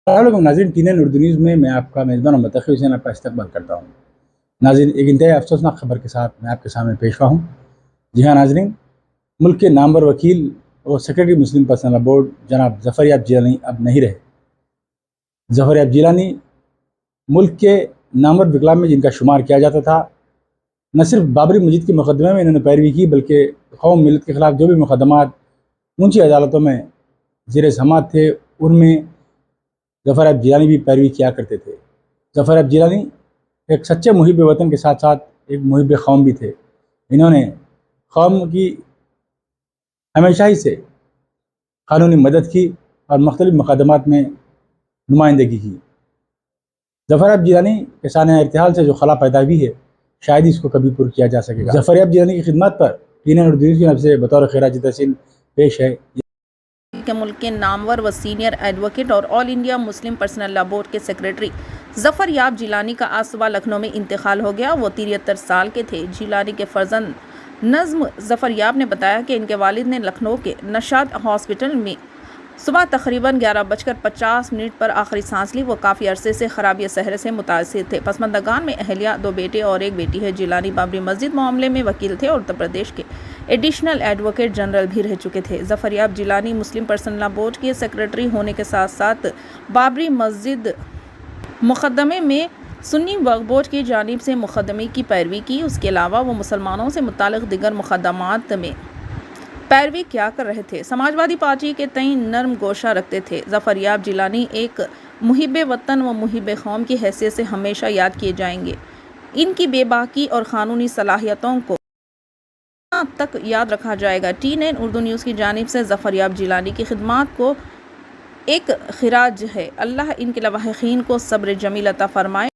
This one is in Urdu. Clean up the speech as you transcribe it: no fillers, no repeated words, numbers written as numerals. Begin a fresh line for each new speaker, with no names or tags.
السلام ناظرین TNN اردو نیوز میں آپ کا میزبان اور متخی حسین آپ کا استقبال کرتا ہوں۔ ناظرین، ایک انتہائی افسوسناک خبر کے ساتھ میں آپ کے سامنے پیش ہوا ہوں۔ جی ہاں ناظرین، ملک کے نامور وکیل اور سیکرٹری مسلم پرسنل لا بورڈ جناب ظفریاب جیلانی اب نہیں رہے۔ ظفریاب جیلانی ملک کے نامور وکلاء میں جن کا شمار کیا جاتا تھا۔ نہ صرف بابری مسجد کے مقدمے میں انہوں نے پیروی کی، بلکہ قوم ملت کے خلاف جو بھی مقدمات اونچی عدالتوں میں زیر سماعت تھے ان میں ظفریاب جیلانی بھی پیروی کیا کرتے تھے۔ ظفریاب جیلانی ایک سچے محب وطن کے ساتھ ساتھ ایک محب قوم بھی تھے۔ انہوں نے قوم کی ہمیشہ ہی سے قانونی مدد کی اور مختلف مقدمات میں نمائندگی کی۔ ظفریاب جیلانی کے سانحہ ارتحال سے جو خلا پیدا ہوئی ہے، شاید اس کو کبھی پر کیا جا سکے گا۔ ظفریاب جیلانی کی خدمات پر TNN اردو نیوز کی طرف سے بطور خراج تحسین پیش ہے۔
کہ ملک کے نامور و سینئر ایڈوکیٹ اور آل انڈیا مسلم پرسنل لا بورڈ کے سیکرٹری ظفریاب جیلانی کا آج صبح لکھنؤ میں انتقال ہو گیا۔ وہ 73 سال کے تھے۔ جیلانی کے فرزند نظم ظفریاب نے بتایا کہ ان کے والد نے لکھنؤ کے نشاط ہاسپٹل میں صبح تقریباً 11:50 پر آخری سانس لی۔ وہ کافی عرصے سے خرابی صحت سے متاثر تھے۔ پسماندگان میں اہلیہ، 2 بیٹے اور 1 بیٹی ہے۔ جیلانی بابری مسجد معاملے میں وکیل تھے اور اتر پردیش کے ایڈیشنل ایڈوکیٹ جنرل بھی رہ چکے تھے۔ ظفریاب جیلانی مسلم پرسنل لا بورڈ کے سیکرٹری ہونے کے ساتھ ساتھ بابری مسجد مقدمے میں سنی وقف بورڈ کی جانب سے مقدمے کی پیروی کی۔ اس کے علاوہ وہ مسلمانوں سے متعلق دیگر مقدمات میں پیروی کیا کر رہے تھے۔ سماجوادی پارٹی کے تئیں نرم گوشہ رکھتے تھے۔ ظفریاب جیلانی ایک محب وطن و محب قوم کی حیثیت سے ہمیشہ یاد کیے جائیں گے۔ ان کی بے باکی اور قانونی صلاحیتوں کو اب تک یاد رکھا جائے گا۔ TNN اردو نیوز کی جانب سے ظفریاب جیلانی کی خدمات کو ایک خراج ہے۔ اللہ ان کے لواحقین کو صبر جمیل عطا فرمائے۔